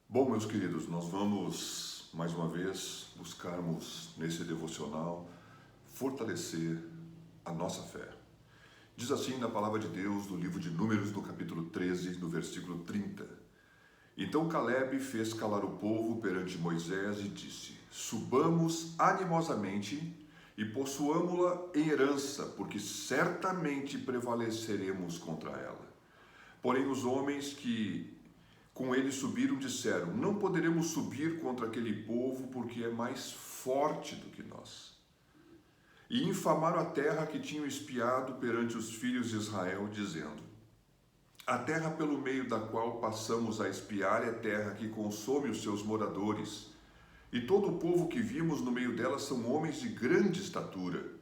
Bom, meus queridos, nós vamos mais uma vez buscarmos nesse devocional fortalecer a nossa fé. Diz assim na palavra de Deus, no livro de Números, no capítulo 13, no versículo 30. Então Caleb fez calar o povo perante Moisés e disse: Subamos animosamente e possuamo-la em herança, porque certamente prevaleceremos contra ela. Porém os homens que com ele subiram disseram: Não poderemos subir contra aquele povo, porque é mais forte do que nós. E infamaram a terra que tinham espiado perante os filhos de Israel, dizendo: A terra pelo meio da qual passamos a espiar é terra que consome os seus moradores, e todo o povo que vimos no meio dela são homens de grande estatura.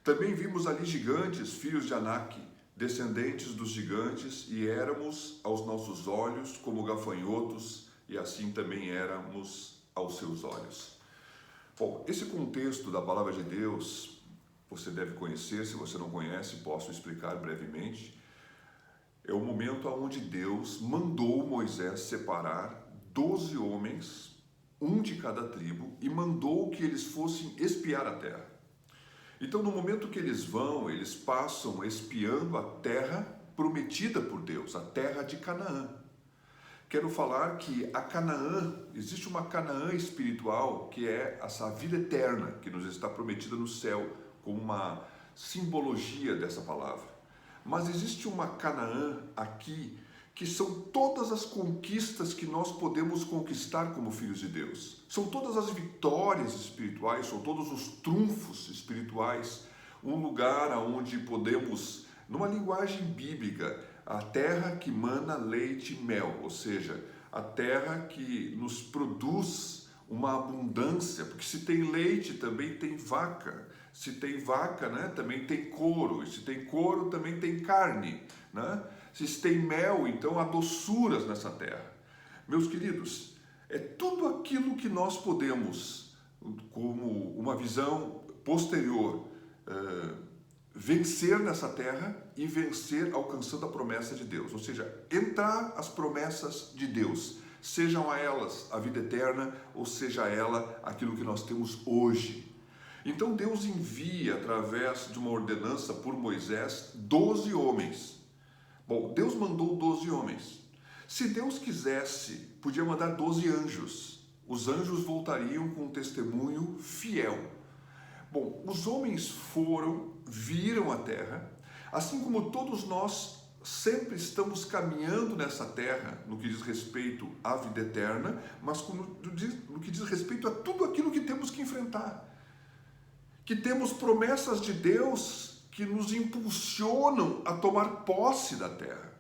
Também vimos ali gigantes, filhos de Anak, descendentes dos gigantes, e éramos aos nossos olhos como gafanhotos, e assim também éramos aos seus olhos. Bom, esse contexto da palavra de Deus você deve conhecer. Se você não conhece, posso explicar brevemente. É o momento onde Deus mandou Moisés separar 12 homens, um de cada tribo, e mandou que eles fossem espiar a terra. Então, no momento que eles passam espiando a terra prometida por Deus, a terra de Canaã. Quero falar que a Canaã, existe uma Canaã espiritual, que é essa vida eterna que nos está prometida no céu, como uma simbologia dessa palavra. Mas existe uma Canaã aqui, que são todas as conquistas que nós podemos conquistar como filhos de Deus. São todas as vitórias espirituais, são todos os trunfos espirituais. Um lugar onde podemos, numa linguagem bíblica, a terra que mana leite e mel, ou seja, a terra que nos produz uma abundância, porque se tem leite também tem vaca, se tem vaca, né, também tem couro, e se tem couro também tem carne, né? Se tem mel, então há doçuras nessa terra. Meus queridos, é tudo aquilo que nós podemos, como uma visão posterior, vencer nessa terra e vencer alcançando a promessa de Deus. Ou seja, entrar as promessas de Deus, sejam a elas a vida eterna, ou seja a ela aquilo que nós temos hoje. Então Deus envia, através de uma ordenança por Moisés, 12 homens. Bom, Deus mandou 12 homens. Se Deus quisesse, podia mandar 12 anjos. Os anjos voltariam com um testemunho fiel. Bom, os homens foram, viram a terra, assim como todos nós sempre estamos caminhando nessa terra, no que diz respeito à vida eterna, mas no que diz respeito a tudo aquilo que temos que enfrentar. Que temos promessas de Deus que nos impulsionam a tomar posse da terra.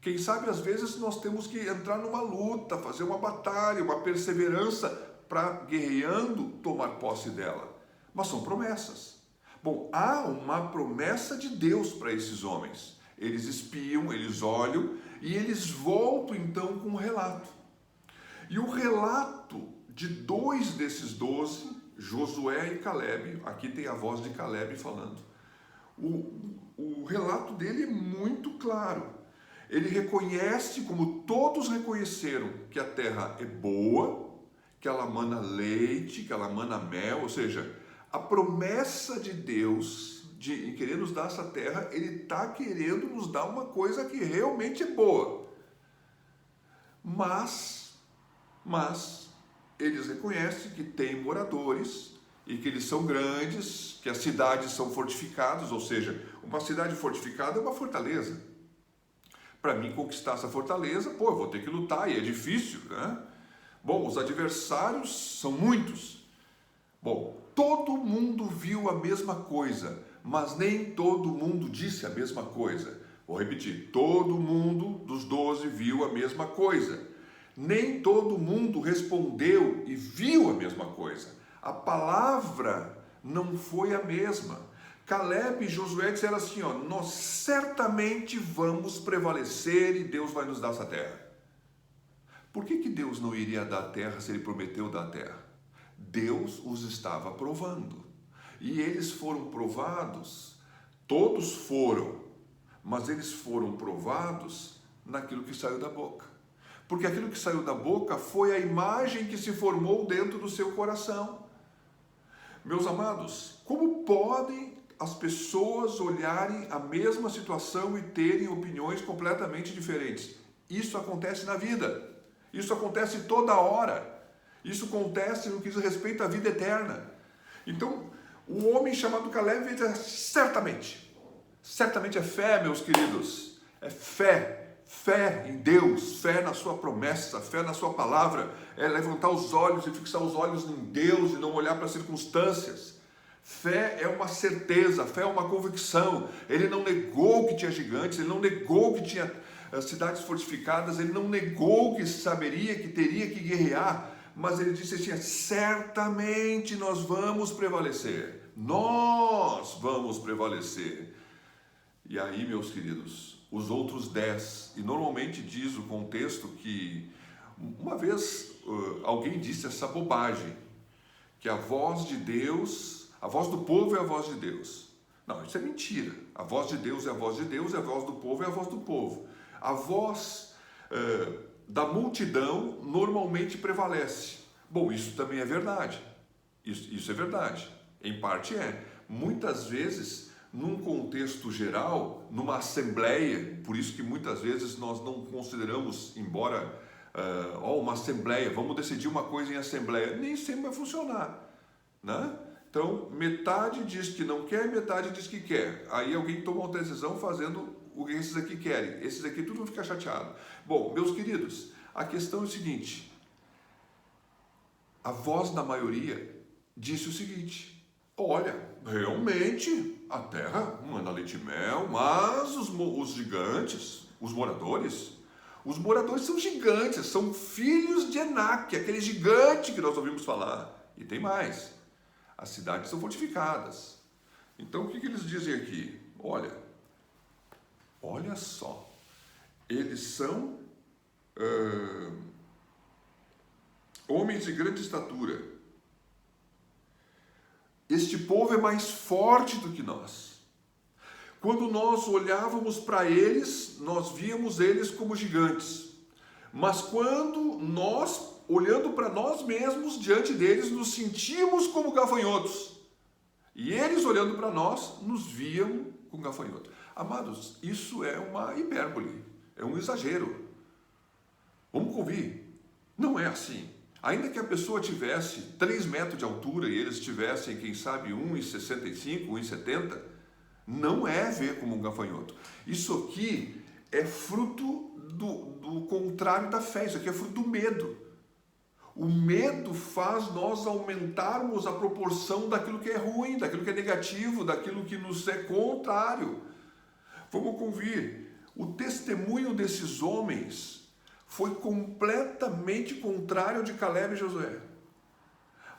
Quem sabe, às vezes, nós temos que entrar numa luta, fazer uma batalha, uma perseverança para, guerreando, tomar posse dela. Mas são promessas. Bom, há uma promessa de Deus para esses homens. Eles espiam, eles olham e eles voltam então com um relato. E o relato de 2 desses 12, Josué e Caleb, aqui tem a voz de Caleb falando. O relato dele é muito claro. Ele reconhece, como todos reconheceram, que a terra é boa, que ela mana leite, que ela mana mel, ou seja, a promessa de Deus em querer nos dar essa terra, Ele está querendo nos dar uma coisa que realmente é boa. Mas eles reconhecem que tem moradores e que eles são grandes, que as cidades são fortificadas, ou seja, uma cidade fortificada é uma fortaleza. Para mim conquistar essa fortaleza, eu vou ter que lutar, e é difícil, né? Bom, os adversários são muitos. Bom, todo mundo viu a mesma coisa, mas nem todo mundo disse a mesma coisa. Vou repetir, todo mundo dos 12 viu a mesma coisa. Nem todo mundo respondeu e viu a mesma coisa. A palavra não foi a mesma. Caleb e Josué disseram assim, nós certamente vamos prevalecer e Deus vai nos dar essa terra. Por que Deus não iria dar a terra se Ele prometeu dar a terra? Deus os estava provando. E eles foram provados, todos foram, mas eles foram provados naquilo que saiu da boca. porque aquilo que saiu da boca foi a imagem que se formou dentro do seu coração. Meus amados, como podem as pessoas olharem a mesma situação e terem opiniões completamente diferentes? Isso acontece na vida, isso acontece toda hora, isso acontece no que diz respeito à vida eterna. Então, o homem chamado Caleb certamente é fé, meus queridos, é fé em Deus, fé na sua promessa, fé na sua palavra, é levantar os olhos e fixar os olhos em Deus e não olhar para as circunstâncias. Fé é uma certeza, fé é uma convicção. Ele não negou que tinha gigantes, ele não negou que tinha cidades fortificadas, ele não negou que saberia que teria que guerrear, mas ele disse assim: certamente nós vamos prevalecer, nós vamos prevalecer. E aí, meus queridos, os outros 10, e normalmente diz o contexto que uma vez alguém disse essa bobagem, que a voz de Deus, a voz do povo é a voz de Deus. Não, isso é mentira. A voz de Deus é a voz de Deus, e a voz do povo é a voz do povo. A voz da multidão normalmente prevalece. Bom, isso também é verdade. Isso é verdade. Em parte é. Muitas vezes, num contexto geral, numa assembleia, por isso que muitas vezes nós não consideramos, embora uma assembleia, vamos decidir uma coisa em assembleia, nem sempre vai funcionar, né? Então, metade diz que não quer, metade diz que quer. Aí alguém toma uma decisão fazendo o que esses aqui querem. Esses aqui tudo vão ficar chateado. Bom, meus queridos, a questão é o seguinte: a voz da maioria disse o seguinte: olha, realmente a terra manda leite e mel, mas os gigantes, os moradores são gigantes, são filhos de Enaque, aquele gigante que nós ouvimos falar. E tem mais, as cidades são fortificadas. Então o que eles dizem aqui? Olha só, eles são homens de grande estatura. Este povo é mais forte do que nós. Quando nós olhávamos para eles, nós víamos eles como gigantes. Mas quando nós, olhando para nós mesmos, diante deles, nos sentíamos como gafanhotos. E eles, olhando para nós, nos viam como gafanhotos. Amados, isso é uma hipérbole, é um exagero. Vamos convir, não é assim. Ainda que a pessoa tivesse 3 metros de altura e eles tivessem, quem sabe, 1,65, 1,70, não é ver como um gafanhoto. Isso aqui é fruto do contrário da fé, isso aqui é fruto do medo. O medo faz nós aumentarmos a proporção daquilo que é ruim, daquilo que é negativo, daquilo que nos é contrário. Vamos convir, o testemunho desses homens foi completamente contrário ao de Caleb e Josué.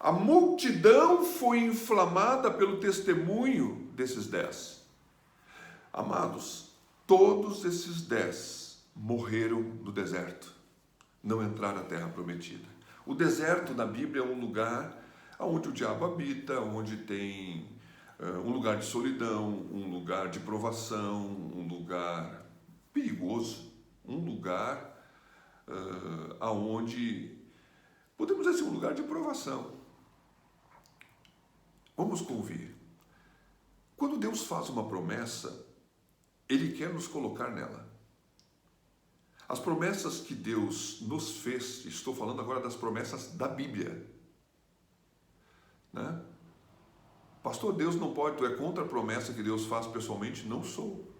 A multidão foi inflamada pelo testemunho desses 10. Amados, todos esses 10 morreram no deserto, não entraram na terra prometida. O deserto na Bíblia é um lugar onde o diabo habita, onde tem um lugar de solidão, um lugar de provação, um lugar perigoso, um lugar aonde podemos dizer assim, um lugar de provação. Vamos convir. Quando Deus faz uma promessa, Ele quer nos colocar nela. As promessas que Deus nos fez, estou falando agora das promessas da Bíblia, né? Pastor, Deus não pode, tu é contra a promessa que Deus faz pessoalmente? Não sou.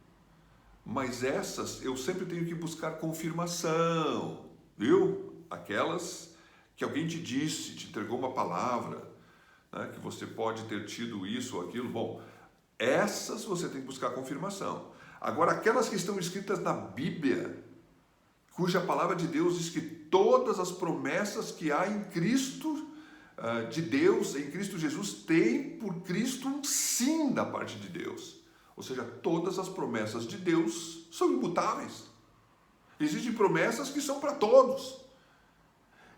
Mas essas eu sempre tenho que buscar confirmação, viu? Aquelas que alguém te disse, te entregou uma palavra, né? Que você pode ter tido isso ou aquilo. Bom, essas você tem que buscar confirmação. Agora, aquelas que estão escritas na Bíblia, cuja palavra de Deus diz que todas as promessas que há em Cristo, de Deus, em Cristo Jesus, tem por Cristo um sim da parte de Deus. Ou seja, todas as promessas de Deus são imutáveis. Existem promessas que são para todos.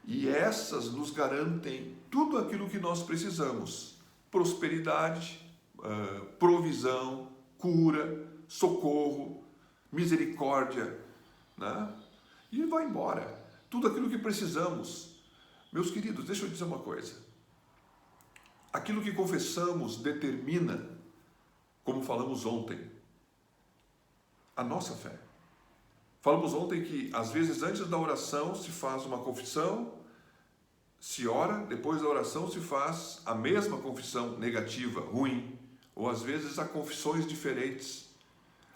E essas nos garantem tudo aquilo que nós precisamos. Prosperidade, provisão, cura, socorro, misericórdia, né? E vai embora. tudo aquilo que precisamos. Meus queridos, deixa eu dizer uma coisa. Aquilo que confessamos determina, como falamos ontem, a nossa fé. Falamos ontem que, às vezes, antes da oração se faz uma confissão, se ora, depois da oração se faz a mesma confissão negativa, ruim, ou às vezes há confissões diferentes.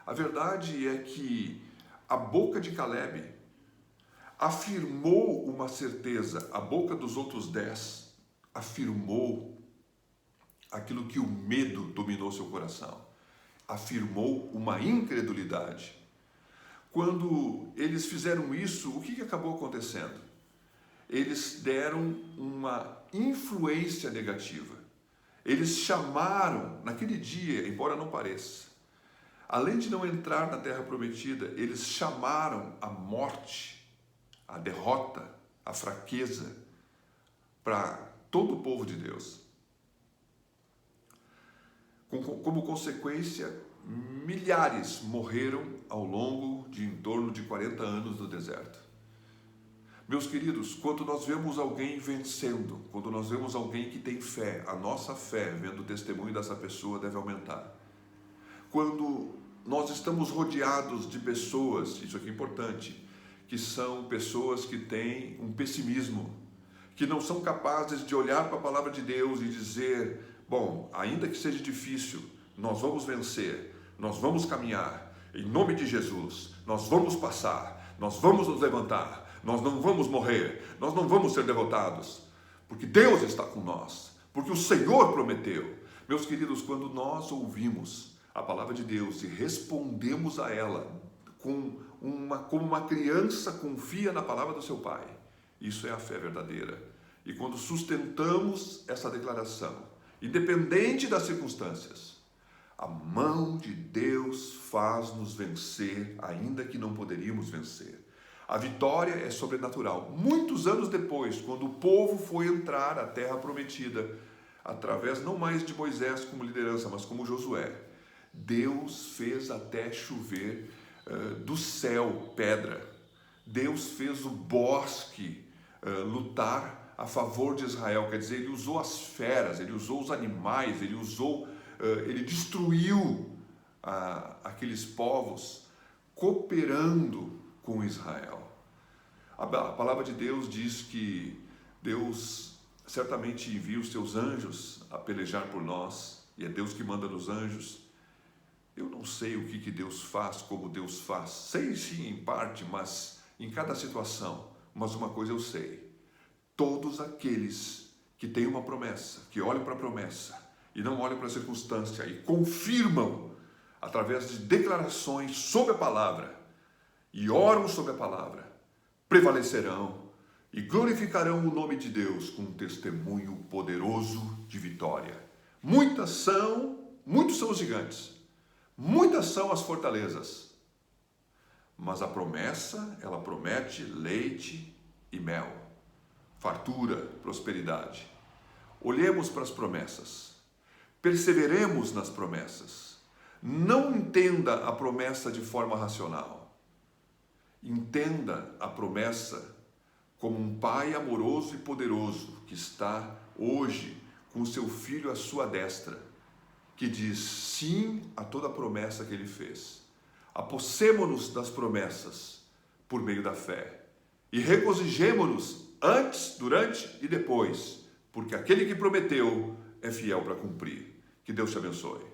A verdade é que a boca de Caleb afirmou uma certeza, a boca dos outros 10 afirmou aquilo que o medo dominou seu coração, afirmou uma incredulidade. Quando eles fizeram isso, o que acabou acontecendo? Eles deram uma influência negativa. Eles chamaram, naquele dia, embora não pareça, além de não entrar na terra prometida, eles chamaram a morte, a derrota, a fraqueza para todo o povo de Deus. Como consequência, milhares morreram ao longo de em torno de 40 anos no deserto. Meus queridos, quando nós vemos alguém vencendo, quando nós vemos alguém que tem fé, a nossa fé, vendo o testemunho dessa pessoa, deve aumentar. Quando nós estamos rodeados de pessoas, isso aqui é importante, que são pessoas que têm um pessimismo, que não são capazes de olhar para a palavra de Deus e dizer, bom, ainda que seja difícil, nós vamos vencer, nós vamos caminhar, em nome de Jesus, nós vamos passar, nós vamos nos levantar, nós não vamos morrer, nós não vamos ser derrotados, porque Deus está com nós, porque o Senhor prometeu. Meus queridos, quando nós ouvimos a palavra de Deus e respondemos a ela como uma criança confia na palavra do seu pai, isso é a fé verdadeira. E quando sustentamos essa declaração, independente das circunstâncias, a mão de Deus faz-nos vencer, ainda que não poderíamos vencer. A vitória é sobrenatural. Muitos anos depois, quando o povo foi entrar à terra prometida, através não mais de Moisés como liderança, mas como Josué, Deus fez até chover do céu pedra. Deus fez o bosque lutar a favor de Israel. Quer dizer, ele usou as feras, ele usou os animais, ele destruiu aqueles povos cooperando com Israel. A palavra de Deus diz que Deus certamente envia os seus anjos a pelejar por nós, e é Deus que manda nos anjos. Eu não sei o que Deus faz, como Deus faz, sei sim em parte, mas em cada situação, mas uma coisa eu sei, todos aqueles que têm uma promessa, que olham para a promessa e não olham para a circunstância e confirmam através de declarações sobre a palavra e oram sobre a palavra, prevalecerão e glorificarão o nome de Deus com um testemunho poderoso de vitória. Muitos são os gigantes, muitas são as fortalezas, mas a promessa, ela promete leite e mel, fartura, prosperidade. Olhemos para as promessas, perseveremos nas promessas. Não entenda a promessa de forma racional. Entenda a promessa como um pai amoroso e poderoso que está hoje com seu filho à sua destra, que diz sim a toda a promessa que ele fez. Apossemo-nos das promessas por meio da fé e regozijemo-nos antes, durante e depois, porque aquele que prometeu é fiel para cumprir. Que Deus te abençoe.